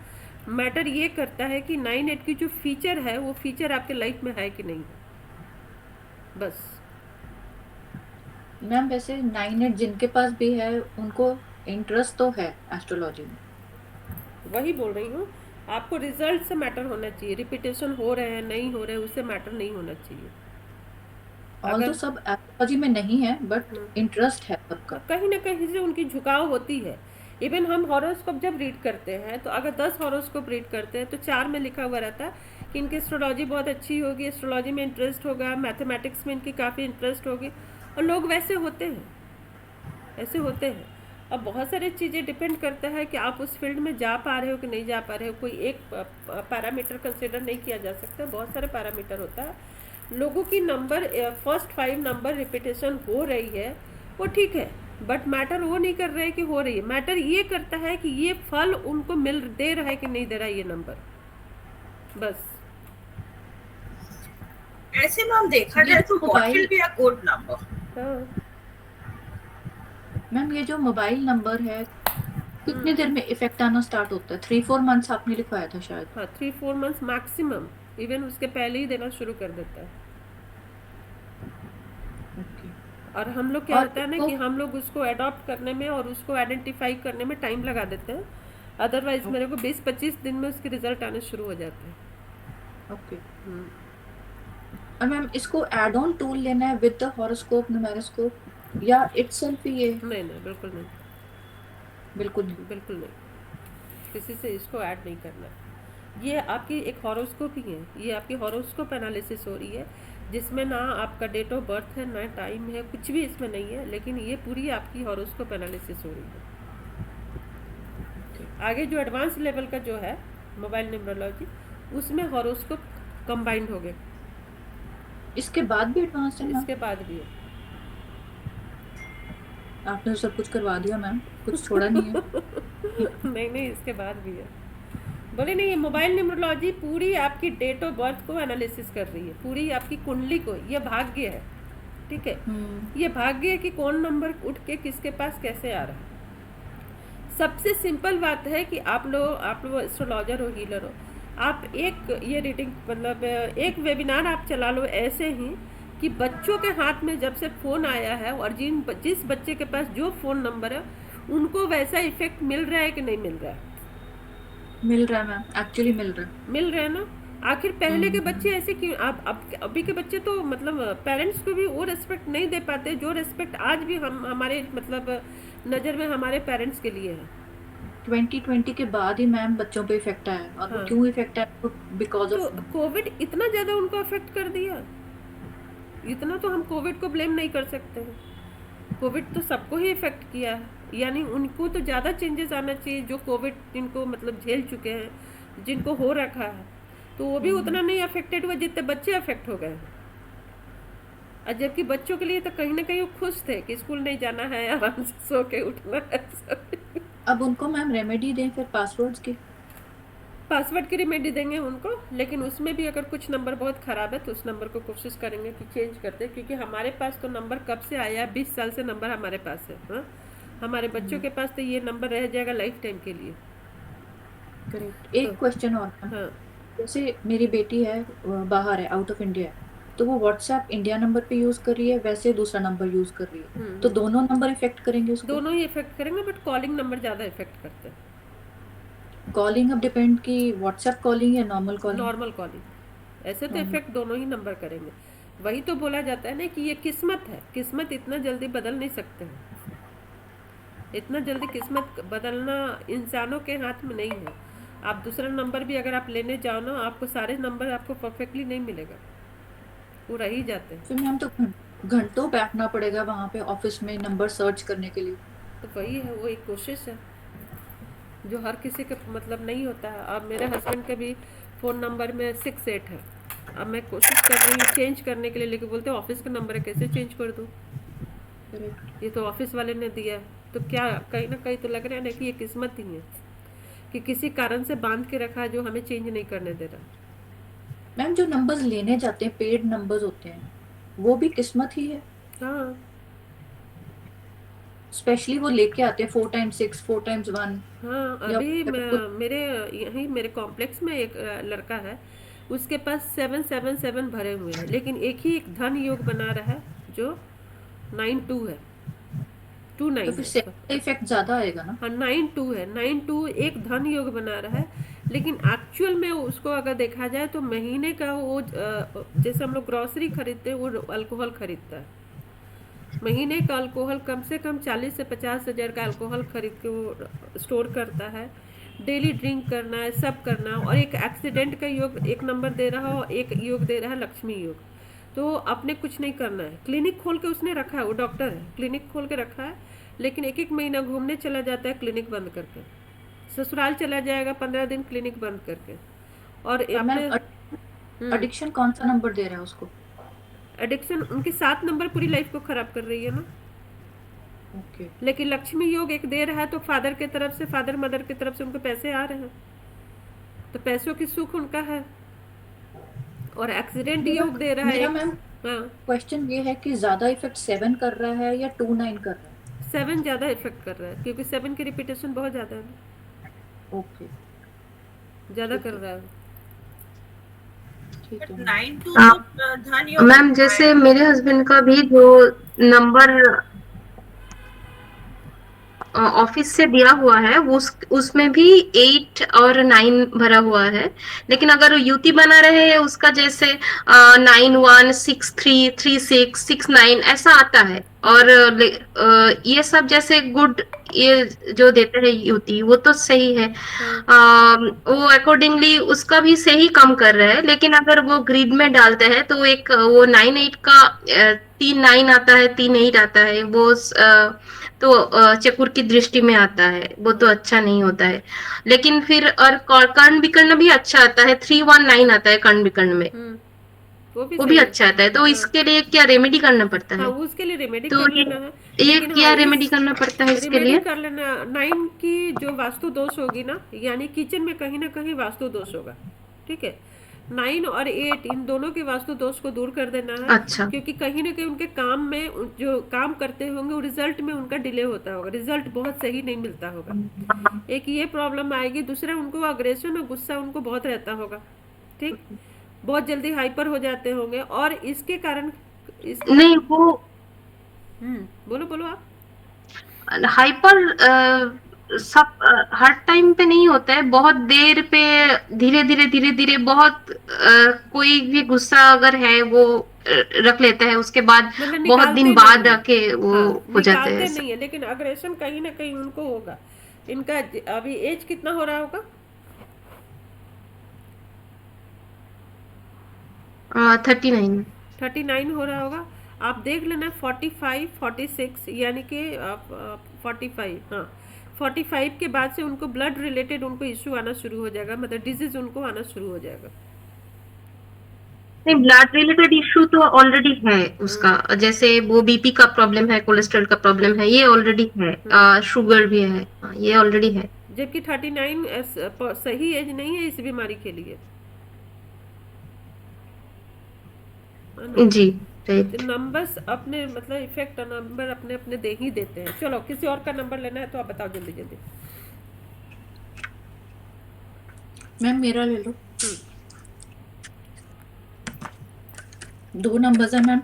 मैटर ये करता है कि 98 की जो फीचर है वो फीचर आपके लाइफ में है कि नहीं, बस। मैम वैसे 9, 8 जिनके पास भी है उनको इंटरेस्ट तो है एस्ट्रोलॉजी में, वही बोल रही हूँ, आपको रिजल्ट से मैटर होना चाहिए। रिपीटेशन हो रहे हैं नहीं हो रहे, उससे मैटर नहीं होना चाहिए। ऑल तो सब एस्ट्रोलॉजी में नहीं है बट इंटरेस्ट है सबका, कहीं ना कहीं से उनकी झुकाव होती है। इवन हम हॉरोस्कोप जब रीड करते हैं तो अगर 10 हॉरोस्कोप रीड करते हैं तो 4 में लिखा हुआ रहता है कि इनकी एस्ट्रोलॉजी बहुत अच्छी होगी, एस्ट्रोलॉजी में इंटरेस्ट होगा, मैथमेटिक्स में इनकी काफ़ी इंटरेस्ट होगी, और लोग वैसे होते हैं, ऐसे होते हैं। अब बहुत सारी चीज़ें डिपेंड करता है कि आप उस फील्ड में जा पा रहे हो कि नहीं जा पा रहे हो। कोई एक पैरामीटर कंसिडर नहीं किया जा सकता, बहुत सारे पैरामीटर होता है। लोगों की नंबर फर्स्ट 5 नंबर रिपीटेशन हो रही है वो ठीक है, बट मैटर वो नहीं कर रहा है कि हो रही है, मैटर ये करता है कि ये फल उनको मिल दे रहा है कि नहीं दे रहा है ये नंबर, बस। ऐसे में हम देखा जाए तो what will be a good number? हाँ, मैम ये जो मोबाइल नंबर है कितनी देर में इफेक्ट आना स्टार्ट होता है? 3-4 मंथ्स आपने लिखवाया था शायद। हाँ 3-4 मंथ्स मैक्सिमम, इवन उसके पहले ही देना शुरू कर देता है। ओके। और हम लोग क्या और होता है ना इसको कि हम लोग उसको अडॉप्ट करने में और उसको आइडेंटिफाई करने में टाइम लगा देते हैं, अदरवाइज मेरे को 20-25 दिन में उसके रिजल्ट आने शुरू हो जाते हैं। ओके। हम्म, और मैम इसको एड ऑन टूल लेना है विद द हॉरोस्कोप न्यूमेरोस्कोप या इटसेल्फ ही ये? नहीं नहीं बिल्कुल नहीं, बिल्कुल नहीं। बिल्कुल नहीं, किसी से इसको ऐड नहीं करना। ये आपकी एक हॉरोस्कोप ही है, ये आपकी हॉरोस्कोप एनालिसिस हो रही है, जिसमें ना आपका डेट ऑफ बर्थ है ना टाइम है, कुछ भी इसमें नहीं है, लेकिन ये पूरी आपकी हॉरोस्कोप एनालिसिस हो रही है। आगे जो एडवांस लेवल का जो है मोबाइल न्यूमरोलॉजी, उसमें हॉरोस्कोप कंबाइंड हो गए, इसके बाद भी एडवांस है मैम? इसके बाद भी है। आपने तो सब कुछ करवा दिया मैम, कुछ छोड़ा नहीं है। नहीं नहीं इसके बाद भी है। बोले नहीं, ये मोबाइल न्यूमरोलॉजी पूरी आपकी डेट ऑफ बर्थ को एनालिसिस कर रही है, पूरी आपकी कुंडली को। ये भाग्य है, ठीक है, ये भाग्य है कि कौन नंबर उठ के किसके पास कैसे आ रहा है। सबसे सिंपल बात है कि आप लोग एस्ट्रोलॉजर हो, हीलर हो, आप एक ये रीडिंग मतलब एक वेबिनार आप चला लो ऐसे ही कि बच्चों के हाथ में जब से फ़ोन आया है और जिस बच्चे के पास जो फ़ोन नंबर है उनको वैसा इफेक्ट मिल रहा है कि नहीं मिल रहा है? मिल रहा है मैम, एक्चुअली मिल रहा है। मिल रहा है ना। आखिर पहले के बच्चे ऐसे क्यों, अब अभी के बच्चे तो मतलब पेरेंट्स को भी वो रेस्पेक्ट नहीं दे पाते जो रेस्पेक्ट आज भी हम हमारे मतलब नज़र में हमारे पेरेंट्स के लिए है। 2020 के बाद ही मैम बच्चों पे इफेक्ट आया है। और वो हाँ। क्यों इफेक्ट आया? बिकॉज तो ऑफ कोविड इतना ज़्यादा उनको अफेक्ट कर दिया, इतना तो हम कोविड को ब्लेम नहीं कर सकते हैं। कोविड तो सबको ही इफेक्ट किया है, यानी उनको तो ज़्यादा चेंजेस आना चाहिए जो कोविड जिनको मतलब झेल चुके हैं, जिनको हो रखा है, तो वो भी उतना नहीं अफेक्टेड हुआ जितने बच्चे अफेक्ट हो गए हैं। और जबकि बच्चों के लिए तो कहीं ना कहीं वो खुश थे कि स्कूल नहीं जाना है, आराम से सो के उठना है। अब उनको मैम रेमेडी दें फिर पासवर्ड्स की? पासवर्ड की रेमेडी देंगे उनको, लेकिन उसमें भी अगर कुछ नंबर बहुत ख़राब है तो उस नंबर को कोशिश करेंगे कि चेंज कर दें, क्योंकि हमारे पास तो नंबर कब से आया है, 20 साल से नंबर हमारे पास है। हाँ, हमारे बच्चों के पास तो ये नंबर रह जाएगा लाइफ टाइम के लिए। करेक्ट। एक तो क्वेश्चन और मैम, हाँ, जैसे मेरी बेटी है बाहर है, आउट ऑफ इंडिया है, तो वो व्हाट्सएप इंडिया नंबर पे यूज कर रही है, वैसे दूसरा नंबर यूज कर रही है, तो दोनों नंबर इफेक्ट करेंगे उसको? दोनों ही इफेक्ट करेंगे, बट कॉलिंग नंबर ज़्यादा इफेक्ट करते हैं। कॉलिंग अब डिपेंड की व्हाट्सएप कॉलिंग या नॉर्मल कॉलिंग? नॉर्मल कॉलिंग, ऐसे तो नॉर्मल। इफेक्ट दोनों ही नंबर करेंगे। वही तो बोला जाता है ना कि ये किस्मत है, किस्मत इतना जल्दी बदल नहीं सकते हैं, इतना जल्दी किस्मत बदलना इंसानों के हाथ में नहीं है। आप दूसरा नंबर भी अगर आप लेने जाओ ना, आपको सारे नंबर आपको परफेक्टली नहीं मिलेगा, वो रह ही जाते हैं। फिर मैम तो घंटों बैठना पड़ेगा वहां पे ऑफिस में नंबर सर्च करने के लिए। तो वही है, वो एक कोशिश है जो हर किसी का मतलब नहीं होता है। अब मेरे हस्बैंड के भी फ़ोन नंबर में 6-8 है, अब मैं कोशिश कर रही हूँ चेंज करने के लिए, लेकिन बोलते हैं ऑफिस का नंबर है, कैसे चेंज कर दूँ, करेक्ट। ये तो ऑफिस वाले ने दिया है। तो क्या कहीं ना कहीं तो लग रहा है ना कि ये किस्मत ही है कि किसी कारण से बांध के रखा है जो हमें चेंज नहीं करने दे रहा। मैम जो नंबर्स लेने जाते हैं, पेड नंबर्स होते हैं, वो भी किस्मत ही है? हाँ, स्पेशली वो लेके आते हैं 4x6, 4x1 हाँ, या अभी कुछ। मेरे यहीं मेरे कॉम्प्लेक्स में एक लड़का है, उसके पास 777 भरे हुए हैं, लेकिन एक ही एक धन योग बना रहा है जो 92 है, तो 29 फिर है से उसका। इफेक्ट ज्यादा आएगा ना? हाँ 92 है, 92 एक धन योग बना रहा है, लेकिन एक्चुअल में उसको अगर देखा जाए तो महीने का वो जैसे हम लोग ग्रॉसरी खरीदते हैं वो अल्कोहल खरीदता है। महीने का अल्कोहल कम से कम 40 से 50 हज़ार का अल्कोहल खरीद के वो स्टोर करता है। डेली ड्रिंक करना है, सब करना है, और एक एक्सीडेंट का योग एक नंबर दे रहा है और एक योग दे रहा है लक्ष्मी योग। तो अपने कुछ नहीं करना है, क्लिनिक खोल के उसने रखा है, वो डॉक्टर है, क्लिनिक खोल के रखा है, लेकिन एक एक महीना घूमने चला जाता है क्लिनिक बंद करके, ससुराल चला जाएगा 15 दिन क्लिनिक बंद करके। और मैम अपने एडिक्शन कौन सा नंबर दे रहा है उसको? एडिक्शन उनकी 7 नंबर पूरी लाइफ को खराब कर रही है ना। ओके। लेकिन लक्ष्मी योग एक दे रहा है तो फादर के तरफ से, फादर मदर की तरफ से उनको पैसे आ रहे हैं, तो पैसों की सुख उनका है। और एक्सीडेंट योग दे रहा है मेरा एक। मैम हाँ, क्वेश्चन ये है कि ज्यादा इफेक्ट 7 कर रहा है या 2-9 कर रहा है? 7 ज़्यादा इफेक्ट कर रहा है क्योंकि 7 की रिपीटेशन बहुत ज़्यादा है ना, ओके, ज़्यादा ठीक कर है, रहा है। ठीक But है मैम। 9 2 हाँ तो धन योग मैम, होता है। जैसे मेरे हस्बैंड का भी जो नंबर ऑफिस से दिया हुआ है वो उसमें भी 8 और 9 भरा हुआ है, लेकिन अगर युति बना रहे हैं उसका जैसे 91633669 ऐसा आता है। और ये सब जैसे गुड, ये जो देते हैं युति वो तो सही है। हाँ वो अकॉर्डिंगली उसका भी सही काम कर रहा है, लेकिन अगर वो ग्रिड में डालते हैं तो एक वो 9 8 का 3 9 आता है, 3 8 आता है, वो तो चकुर की दृष्टि में आता है, वो तो अच्छा नहीं होता है। लेकिन फिर और कर्ण विकर्ण भी अच्छा आता है, 3 1 9 आता है कर्ण विकर्ण में, वो भी वो भी सही है। अच्छा आता है। तो हाँ इसके लिए क्या रेमेडी करना पड़ता हाँ, है? उसके लिए रेमेडी तो कर लेना है। ये लेकिन हाँ, क्या रेमेडी इस करना पड़ता है इसके रेमेडी लिए? कर लेना। 9 की जो वास्तु दोष होगी ना, यानी किचन में कहीं ना कहीं वास्तु दोष होगा, ठीक है। 9 और 8 इन दोनों के वास्तु दोष को दूर कर देना है, अच्छा। क्योंकि कहीं ना कहीं उनके काम में जो काम करते होंगे वो रिजल्ट में उनका डिले होता होगा, रिजल्ट बहुत सही नहीं मिलता होगा। एक ये प्रॉब्लम आएगी। दूसरा, उनको अग्रेशन और गुस्सा उनको बहुत रहता होगा, ठीक। बहुत जल्दी हाइपर हो जाते होंगे और इसके कारण इस नहीं, वो बोलो बोलो आप। हाइपर सब हर टाइम पे नहीं होता है, बहुत देर पे, धीरे धीरे बहुत कोई भी गुस्सा अगर है वो रख लेता है, उसके बाद मतलब बहुत दिन निकालते बाद नहीं है। आके वो हाँ, हो जाता है निकालते ऐसा। नहीं है, लेकिन अग्रेशन कहीं ना कहीं उनको होगा। इनका अभी एज कितना हो रहा होगा? 39। 39 हो रहा होगा। आप देख लेना 45 46, यानी कि आप 45, हाँ 45 के बाद से उनको ब्लड रिलेटेड उनको इश्यू आना शुरू हो जाएगा, मतलब डिजीज उनको आना शुरू हो जाएगा। नहीं, ब्लड रिलेटेड इश्यू तो ऑलरेडी है उसका, जैसे वो बीपी का प्रॉब्लम है, कोलेस्ट्रॉल का प्रॉब्लम है, ये ऑलरेडी है। शुगर भी है, हाँ, ये ऑलरेडी है। जबकि 39 सही एज नहीं है इस बीमारी के लिए, है ना। जी, तो राइट। नंबर्स अपने मतलब इफेक्ट नंबर अपने अपने दे ही देते हैं। चलो, किसी और का नंबर लेना है तो आप बताओ जल्दी जल्दी। मैम मेरा ले लो। 2 नंबर्स है मैम,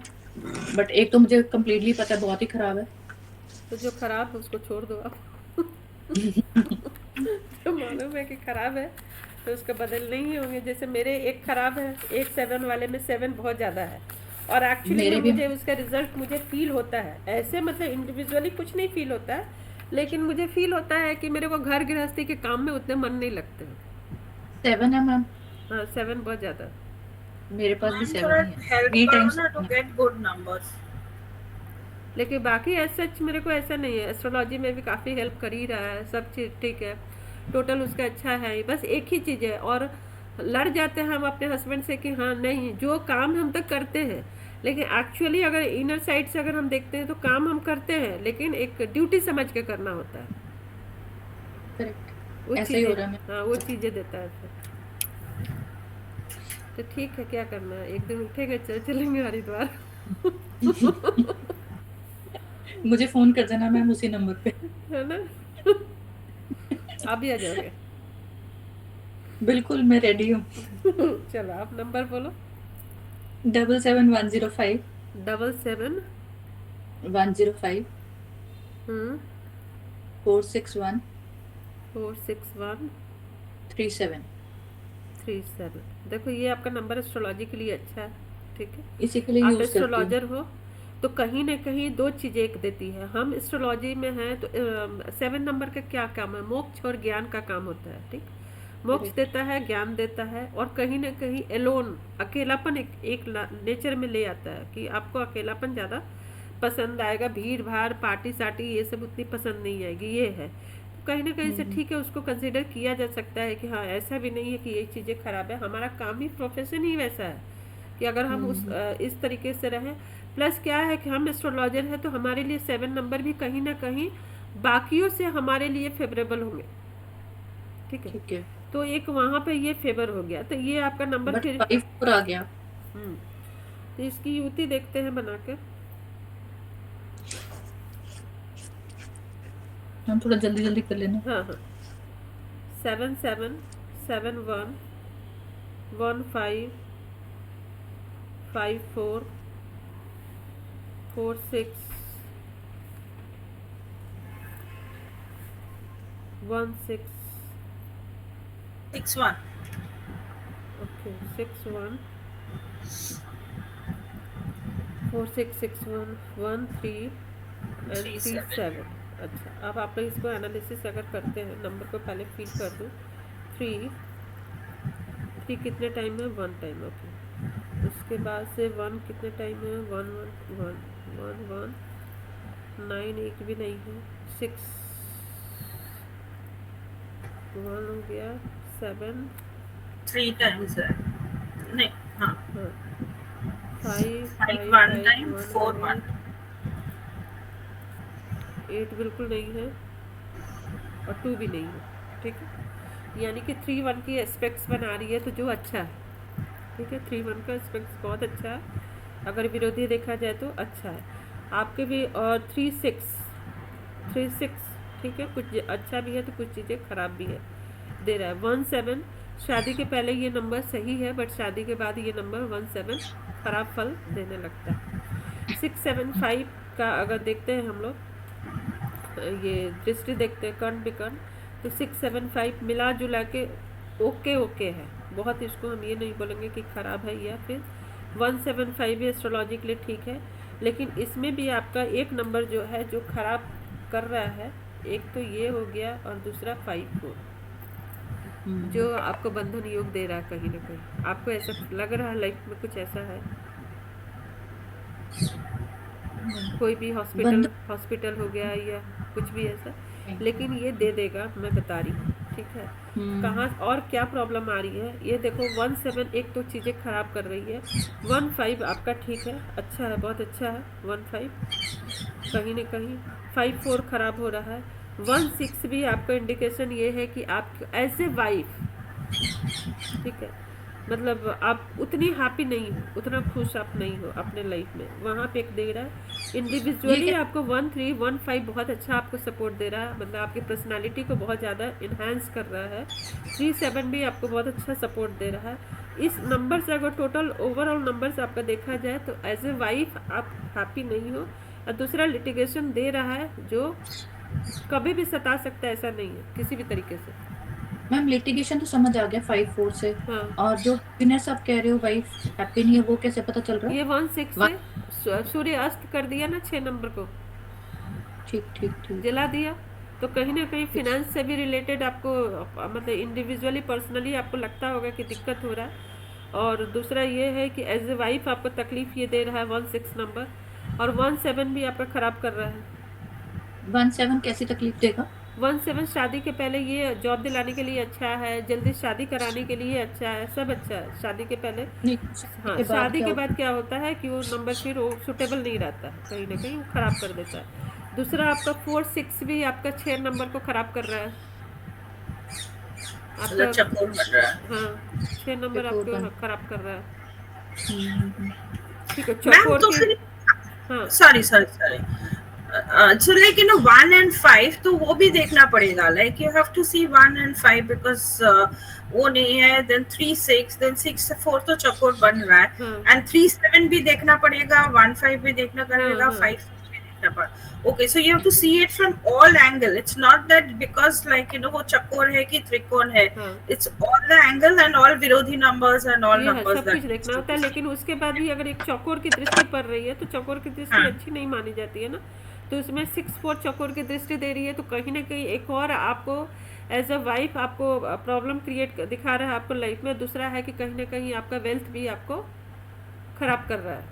बट एक तो मुझे कम्प्लीटली पता है बहुत ही खराब है। तो जो खराब है उसको छोड़ दो आप। जो मालूम है कि खराब है तो उसका बदल नहीं होंगे। जैसे मेरे एक खराब है, एक 7 वाले में 7 बहुत ज़्यादा है, और एक्चुअली में मेरे भी मुझे उसका रिजल्ट मुझे फील होता है। ऐसे मतलब इंडिविजुअली कुछ नहीं फील होता है, लेकिन मुझे फील होता है कि मेरे को घर गृहस्थी के काम में उतने मन नहीं लगते हैं। 7 है मैम, हाँ, 7 बहुत ज़्यादा। मेरे पास भी मैम 7 थोड़ा ही है, हेल्प 3 करो टाइम्स ना टू 7 है। Get good numbers. लेकिन बाकी ऐसा मेरे को ऐसा नहीं है। एस्ट्रोलॉजी में भी काफ़ी हेल्प कर ही रहा है, सब चीज़ ठीक है, टोटल उसका अच्छा है। बस एक ही चीज़ है, और लड़ जाते हैं हम अपने हस्बैंड से कि हाँ नहीं, जो काम हम तक करते हैं, लेकिन एक्चुअली अगर इनर साइड से अगर हम देखते हैं तो काम हम करते हैं, लेकिन एक ड्यूटी समझ के करना होता है। करेक्ट, वो ऐसा ही हो रहा है चीज़ें, हाँ वो चीज़ें देता है फिर। तो ठीक है, क्या करना है, एक दिन उठेंगे, चलेंगे हरिद्वार। मुझे फोन कर देना मैम उसी नंबर पे। है ना। आप भी आ जाओगे। बिल्कुल, मैं रेडी हूँ। चलो, आप नंबर बोलो। 77105 77 105 हम्म 461 461 37। 37। देखो, ये आपका नंबर एस्ट्रोलॉजी के लिए अच्छा है, ठीक है। इसी के लिए आप यूज करती हूँ। एस्ट्रोलॉजर हो तो कहीं ना कहीं दो चीज़ें एक देती है। हम एस्ट्रोलॉजी में हैं तो 7 नंबर का क्या काम है? मोक्ष और ज्ञान का काम होता है, ठीक। मोक्ष Correct. देता है, ज्ञान देता है, और कहीं ना कहीं एलोन, अकेलापन एक नेचर में ले आता है कि आपको अकेलापन ज़्यादा पसंद आएगा, भीड़ भाड़ पार्टी सार्टी ये सब उतनी पसंद नहीं आएगी, ये है। तो कहीं ना कहीं से ठीक है, उसको कंसिडर किया जा सकता है कि हाँ, ऐसा भी नहीं है कि ये चीज़ें खराब है। हमारा काम ही, प्रोफेशन ही वैसा है कि अगर हम इस तरीके से रहें। प्लस क्या है कि हम एस्ट्रोलॉजर हैं तो हमारे लिए 7 नंबर भी कहीं ना कहीं बाकियों से हमारे लिए फेवरेबल होंगे, ठीक है। ठीक है, तो एक वहाँ पे ये फेवर हो गया, तो ये आपका नंबर बट फिर। 5 पर आ गया। तो इसकी युति देखते हैं बनाकर। हम थोड़ा जल्दी जल्दी कर लेना। हाँ हाँ, 7 7 7 1 1 5 5 4 4 6 1 6 6 1 ओके 6 1 4 6 6 1 1 3 एंड 3 3 7 7। अच्छा, अब आप लोग इसको एनालिसिस अगर करते हैं, नंबर को पहले फिल कर दूँ। 3 3 कितने टाइम है? 1 टाइम, ओके। उसके बाद से 1 कितने टाइम है? 1 1 1 1 1 9 एक भी नहीं है। 6 1 हो गया। 7 3 टाइम्स है, नहीं, हाँ, हाँ 5 5 5 1 5 टाइम 1 4 1 8 8 बिल्कुल नहीं है और 2 भी नहीं है, ठीक है। यानी कि 3 1 की एस्पेक्ट्स बना रही है, तो जो अच्छा है, ठीक है। 3 1 का एस्पेक्ट्स बहुत अच्छा है, अगर विरोधी देखा जाए तो अच्छा है आपके भी। और 3 6 3 6, ठीक है, कुछ अच्छा भी है तो कुछ चीज़ें खराब भी है, दे रहा है। 1 7, शादी के पहले ये नंबर सही है, बट शादी के बाद ये नंबर 1 7 खराब फल देने लगता है। 6 7 5 का अगर देखते हैं हम लोग, ये दृष्टि देखते हैं कर्ण विकर्ण, तो 6 7 5 मिला जुला के ओके ओके है, बहुत इसको हम ये नहीं बोलेंगे कि खराब है। या फिर 1 7 5 भी एस्ट्रोलॉजी के लिए ठीक है, लेकिन इसमें भी आपका एक नंबर जो है जो खराब कर रहा है, एक तो ये हो गया और दूसरा 5 4, जो आपको बंधन योग दे रहा है कहीं ना कहीं। आपको ऐसा लग रहा है लाइफ में कुछ ऐसा है, कोई भी हॉस्पिटल बंद हॉस्पिटल हो गया या कुछ भी ऐसा, लेकिन ये दे देगा, मैं बता रही हूँ, ठीक है। कहाँ और क्या प्रॉब्लम आ रही है ये देखो। 1 7 एक तो चीज़ें खराब कर रही है। 1 5 आपका ठीक है, अच्छा है, बहुत अच्छा है। 1 5 कहीं ना कहीं 5 4 खराब हो रहा है। 1 6 भी आपका इंडिकेशन ये है कि आप एज ए वाइफ, ठीक है, मतलब आप उतनी हैप्पी नहीं हो, उतना खुश आप नहीं हो अपने लाइफ में, वहाँ पे एक दे रहा है। ये इंडिविजुअली क्या? आपको 1 3 1 5 बहुत अच्छा आपको सपोर्ट दे रहा है, मतलब आपकी पर्सनालिटी को बहुत ज़्यादा इन्हांस कर रहा है। 3 7 भी आपको बहुत अच्छा सपोर्ट दे रहा है। इस नंबर से अगर टोटल ओवरऑल नंबर से आपका देखा जाए तो एज ए वाइफ आप हैप्पी नहीं हो। और दूसरा लिटिगेशन दे रहा है जो कभी भी सता सकता है, ऐसा नहीं है किसी भी तरीके से। मैम लिटिगेशन तो समझ आ गया 5 4 से। हाँ, और जो हैप्पीनेस आप कह रहे हो वाइफ हैप्पी नहीं है, वो कैसे पता चल रहा ये 1 6 है? से सूर्य अस्त कर दिया ना 6 नंबर को, ठीक ठीक ठीक। जला दिया, तो कहीं ना कहीं ठीक। फिनेंस से भी रिलेटेड आपको मतलब इंडिविजुअली पर्सनली आपको लगता होगा कि दिक्कत हो रहा है। और दूसरा ये है कि एज ए वाइफ आपको तकलीफ ये दे रहा है 1 6 नंबर, और 1 7 भी आपका ख़राब कर रहा है। 1 7 कैसी तकलीफ देगा? 1 7 शादी के पहले ये जॉब दिलाने के लिए अच्छा है, जल्दी शादी कराने के लिए अच्छा है, सब अच्छा है शादी के पहले। नहीं, शादी हाँ, के बाद शादी क्या के होता बाद क्या होता है कि वो नंबर फिर वो सुटेबल नहीं रहता है, कहीं ना कहीं वो ख़राब कर देता है। दूसरा आपका 4 6 भी आपका 6 नंबर को ख़राब कर रहा है मतलब आपका। चकोर बन रहा है। हाँ, 6 नंबर है? आपको ख़राब कर रहा है, हम्म। ठीक है। मैम चौकोर तो की, फिर हाँ sorry sorry sorry, so like 1 and 5 तो वो भी देखना पड़ेगा, like you have to see 1 and 5 because वो नहीं है, then 3 6, then 6 4 तो चकोर बन रहा है, हाँ and 3 7 भी देखना पड़ेगा, 1 5 भी देखना हाँ पड़ेगा, हाँ 5 भी देखना पड़ेगा। Okay, so you have to see it from all angle. It's not that because like वो चकोर है कि त्रिकोण है, हाँ, it's all the angle and all विरोधी numbers and all ये है, numbers सब कुछ that needs देखना to होता be है। seen. लेकिन उसके बाद भी अगर एक चौकोर की दृष्टि पड़ रही है तो चौकोर की दृष्टि हाँ अच्छी नहीं मानी जाती है ना। तो उसमें 6 4 चौकोर की दृष्टि दे रही है, तो कहीं ना कहीं एक और आपको एज अ वाइफ आपको प्रॉब्लम क्रिएट दिखा रहा है आपको लाइफ में। दूसरा है कि कहीं ना कहीं आपका वेल्थ भी आपको खराब कर रहा है।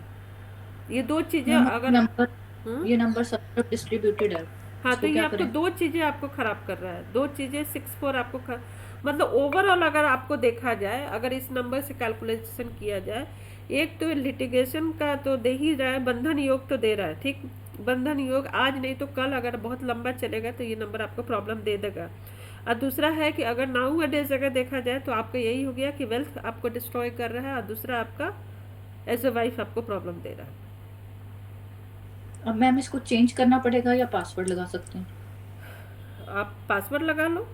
ये दो चीज़ें मैम अगर नंबर, हम्म, ये नंबर सब तरफ डिस्ट्रीब्यूटेड है, हाँ, तो इसको ये क्या आपको करें? दो चीज़ें आपको ख़राब कर रहा है, दो चीज़ें 6 4 आपको मतलब ओवरऑल अगर आपको देखा जाए, अगर इस नंबर से कैलकुलेशन किया जाए, एक तो लिटिगेशन का तो दे ही रहा है, बंधन योग तो दे रहा है, ठीक। बंधन योग आज नहीं तो कल अगर बहुत लंबा चलेगा तो ये नंबर आपको प्रॉब्लम दे देगा। और दूसरा है कि अगर नाउ डेज अगर देखा जाए तो आपका यही हो गया कि वेल्थ आपको डिस्ट्रॉय कर रहा है, और दूसरा आपका एज अ वाइफ आपको प्रॉब्लम दे रहा है। अब मैम इसको चेंज करना पड़ेगा या पासवर्ड लगा सकते हैं? आप पासवर्ड लगा लो,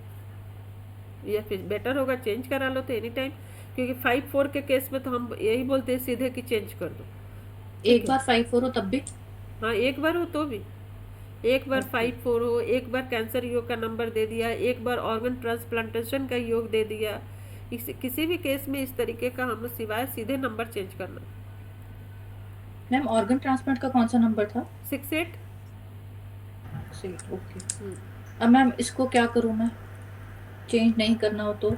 या फिर बेटर होगा चेंज करा लो तो एनी टाइम, क्योंकि 5-4 के केस में तो हम यही बोलते हैं सीधे कि चेंज कर दो। एक बार 5-4 हो तब भी? हाँ, एक बार हो तो भी, एक बार ओके 5-4 हो, एक बार कैंसर योग का नंबर दे दिया, एक बार ऑर्गन ट्रांसप्लांटेशन का योग दे दिया, किसी भी केस में इस तरीके का हम सिवाय सीधे नंबर चेंज करना। मैम ऑर्गन ट्रांसप्लांट का कौन सा नंबर था? 68। ओके। अब मैम इसको क्या करूँ मैं, चेंज नहीं करना हो तो?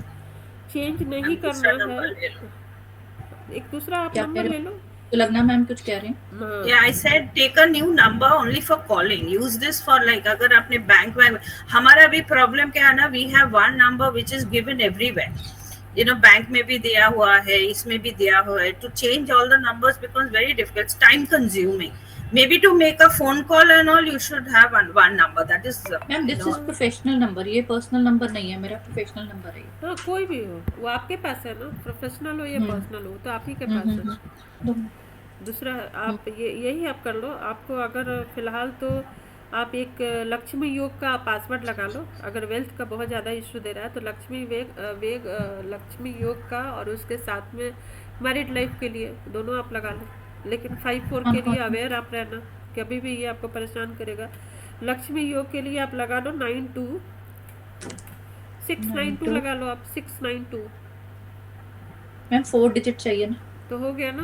चेंज नहीं मैम दूसरा करना नंबर है, ले लो। एक दूसरा आप क्या कह नंबर रहे ले हो? लो। तो लगना मैम कुछ कह रहे हैं। हाँ, Yeah, I said take a new number only for calling. Use this for like अगर अपने बैंक में, हमारा भी प्रॉब्लम क्या है ना, we have one number which is given everywhere. You know, bank में भी दिया हुआ है, इसमें भी दिया हुआ है. To change all the numbers becomes very difficult. It's time consuming. Maybe to make a phone call and all, you should have one number. That is, ma'am you this know, is professional number, ये पर्सनल नंबर नहीं है, मेरा प्रोफेशनल नंबर है ये। हाँ, कोई भी हो, वो आपके पास है ना, प्रोफेशनल हो या पर्सनल हो, तो आप ही के पास है। दोनों। दूसरा आप यही आप कर लो। आपको अगर फिलहाल तो आप एक लक्ष्मी योग का पासवर्ड लगा लो। अगर वेल्थ का बहुत ज़्यादा इशू दे रहा है तो लक्ष्मी योग का, और उसके साथ में मैरिड लाइफ के लिए दोनों आप लगा लो। लेकिन 5-4 के लिए अवेयर आप रहना, कभी भी ये आपको परेशान करेगा। लक्ष्मी योग के लिए आप लगा लो 692 लगा लो आप, 692। मैम 4 डिजिट चाहिए ना? तो हो गया ना,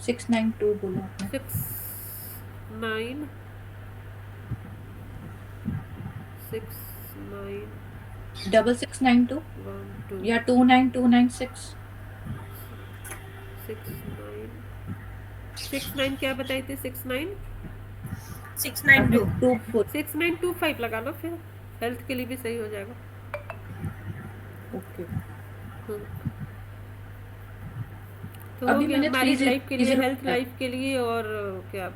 692 बोला आपने। 69 6692 1 2 या 29296? 69 क्या बताई थी? 69 692. 6925 लगा लो, फिर हेल्थ के लिए भी सही हो जाएगा। ओके। तो अभी हो गया मैंने मैरिड 30 लाइफ के लिए, 30 हेल्थ लाइफ के लिए, और क्या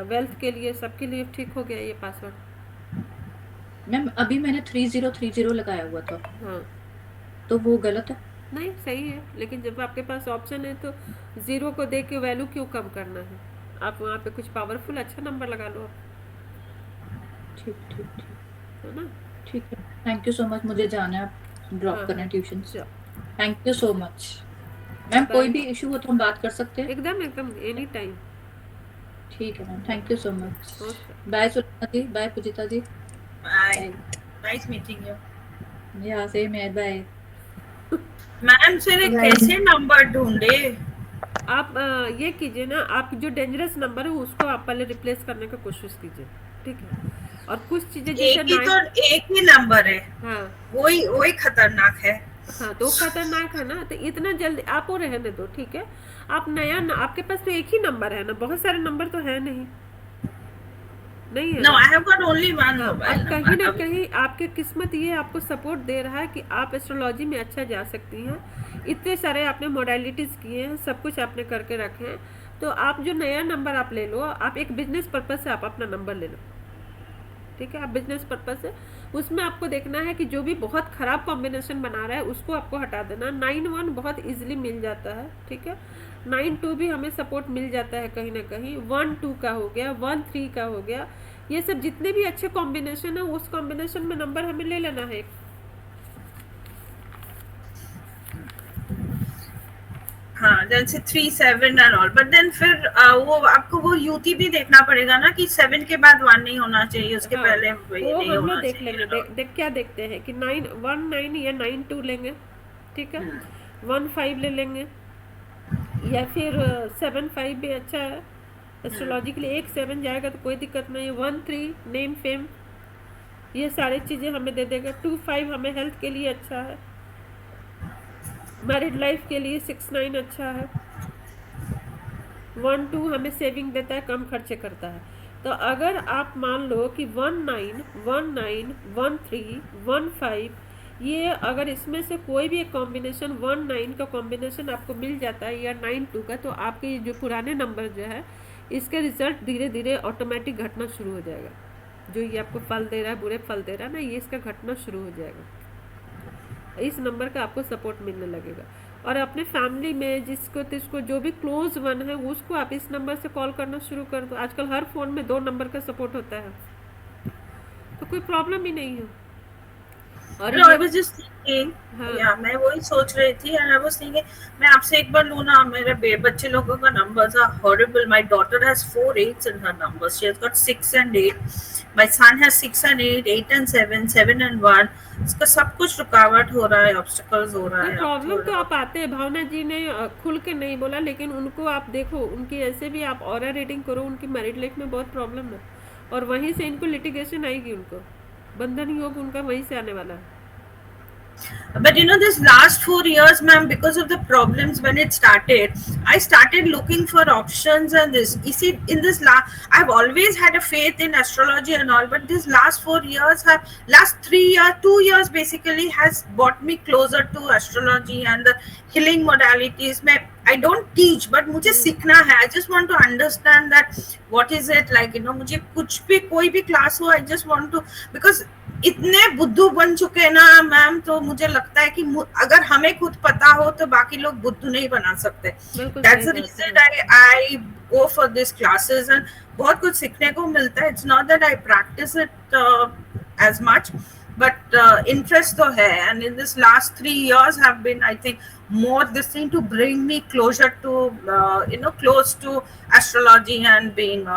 वेल्थ के लिए, सबके लिए ठीक हो गया ये पासवर्ड। मैम अभी मैंने 3030 लगाया हुआ था, हाँ, तो वो गलत है? नहीं सही है, लेकिन जब आपके पास ऑप्शन है तो जीरो को दे के वैल्यू क्यों कम करना है? आप वहाँ पे कुछ पावरफुल अच्छा नंबर लगा लो आप, ठीक ठीक ठीक है ना। ठीक है। थैंक यू सो मच, मुझे जाना है, आप ड्रॉप हाँ, करना ट्यूशन। चलो, thank you so much ma'am. कोई बाय। भी इशू हो तो हम बात कर सकते हैं? एकदम एकदम एनी टाइम। ठीक है ma'am, thank you so much. Okay, bye Sulakshana ji, bye Poojitha ji. Bye. Nice meeting you. Yeah same है, बाय। मैम फिर एक कैसे नंबर ढूंढे? आप ये कीजिए ना, आप जो डेंजरस नंबर है उसको आप पहले रिप्लेस करने की कोशिश कीजिए, ठीक है। और कुछ चीजें जैसे एक ही नंबर है, हाँ वही खतरनाक है। हाँ, तो खतरनाक है ना, तो इतना जल्दी आप वो रहने दो, ठीक है। आप नया आपके पास तो एक ही नंबर है ना, बहुत सारे नंबर तो है नहीं है No, ना? I have got only one हाँ, mobile अब कहीं ना number. कहीं आपके किस्मत ये आपको सपोर्ट दे रहा है कि आप एस्ट्रोलॉजी में अच्छा जा सकती हैं। इतने सारे आपने मोडालिटीज़ किए हैं, सब कुछ आपने करके रखे हैं, तो आप जो नया नंबर आप ले लो, आप एक बिजनेस पर्पज से आप अपना नंबर ले लो, ठीक है। आप बिजनेस पर्पज से उसमें आपको देखना है कि जो भी बहुत ख़राब कॉम्बिनेशन बना रहा है उसको आपको हटा देना। 91 बहुत इजीली मिल जाता है, ठीक है। 92 भी हमें सपोर्ट मिल जाता है कहीं ना कहीं। 12 का हो गया, 13 का हो गया, ये सब जितने भी अच्छे कॉम्बिनेशन है उस कॉम्बिनेशन में नंबर हमें ले लेना है। हाँ, जैसे 3 7 एंड ऑल, बट देन फिर वो आपको वो यूटी भी देखना पड़ेगा ना कि 7 के बाद 1 नहीं होना चाहिए, उसके हाँ, पहले वो नहीं हम होना लोग देख चाहिए। लेंगे। क्या देखते हैं कि 919 या 92 लेंगे, ठीक है। 15 ले लेंगे, या फिर 75 भी अच्छा है एस्ट्रोलॉजी के लिए। 1 7 जाएगा तो कोई दिक्कत नहीं है। 13 नेम फेम, ये सारी चीज़ें हमें दे देगा। 25 हमें हेल्थ के लिए अच्छा है। मैरिड लाइफ के लिए 69 अच्छा है। 12 हमें सेविंग देता है, कम खर्चे करता है। तो अगर आप मान लो कि 19 13 15 ये अगर इसमें से कोई भी एक कॉम्बिनेशन 19 का कॉम्बिनेशन आपको मिल जाता है या 92 का, तो आपके ये जो पुराने नंबर जो है इसके रिजल्ट धीरे धीरे ऑटोमेटिक घटना शुरू हो जाएगा। जो ये आपको फल दे रहा है, बुरे फल दे रहा है ना, ये इसका घटना शुरू हो जाएगा। इस नंबर का आपको सपोर्ट मिलने लगेगा। और अपने फैमिली में जिसको जो भी क्लोज वन है उसको आप इस नंबर से कॉल करना शुरू कर दो। आजकल हर फ़ोन में 2 नंबर का सपोर्ट होता है, तो कोई प्रॉब्लम ही नहीं है। और No, I ये was just thinking, हाँ yeah, मैं वही सोच रही थी and I was thinking, मैं आपसे एक बार लूँ ना, मेरे बच्चे लोगों का numbers are horrible. My daughter has 4 8s in her numbers. She has got 6 and 8. My son has 6 and 8, 8 and 7, 7 and 1. इसका सब कुछ रुकावट हो रहा है, obstacles हो रहा नहीं, है अब प्रॉब्लम तो थोड़ा। आप आते हैं। भावना जी ने खुल के नहीं बोला, लेकिन उनको आप देखो, उनकी ऐसे भी आप ऑरा रेटिंग करो, उनकी मैरिड लाइफ में बहुत प्रॉब्लम है, और वहीं से इनको लिटिगेशन आएगी, उनको बंधन योग उनका वहीं से आने वाला है। But this last 4 years, ma'am, because of the problems when it started, I started looking for options. And this, you see, in this I've always had a faith in astrology and all, but this last 4 years last 3 years, 2 years basically has brought me closer to astrology and the healing modalities. I don't teach, but मुझे सीखना है. I just want to understand that what is it like. मुझे कुछ भी कोई भी class हो, I just want to, because इतने बुद्धू बन चुके ना मैम, तो मुझे लगता है कि अगर हमें खुद पता हो तो बाकी लोग बुद्धू नहीं बना सकते. That's the reason I go for these classes and बहुत कुछ सीखने को मिलता है. It's not that I practice it as much, but interest तो है. And in this last 3 years have been, I think, more this thing to bring me closer to close to astrology and being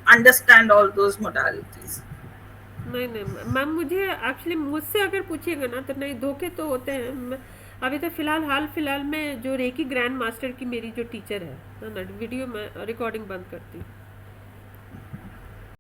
understand all those modalities. नहीं नहीं मैम, मुझे एक्चुअली मुझसे अगर पूछिएगा ना तो नहीं, धोखे तो होते हैं। अभी तो हाल फिलहाल में जो रेकी ग्रैंड मास्टर की मेरी जो टीचर है ना, वीडियो में रिकॉर्डिंग बंद करती हूँ।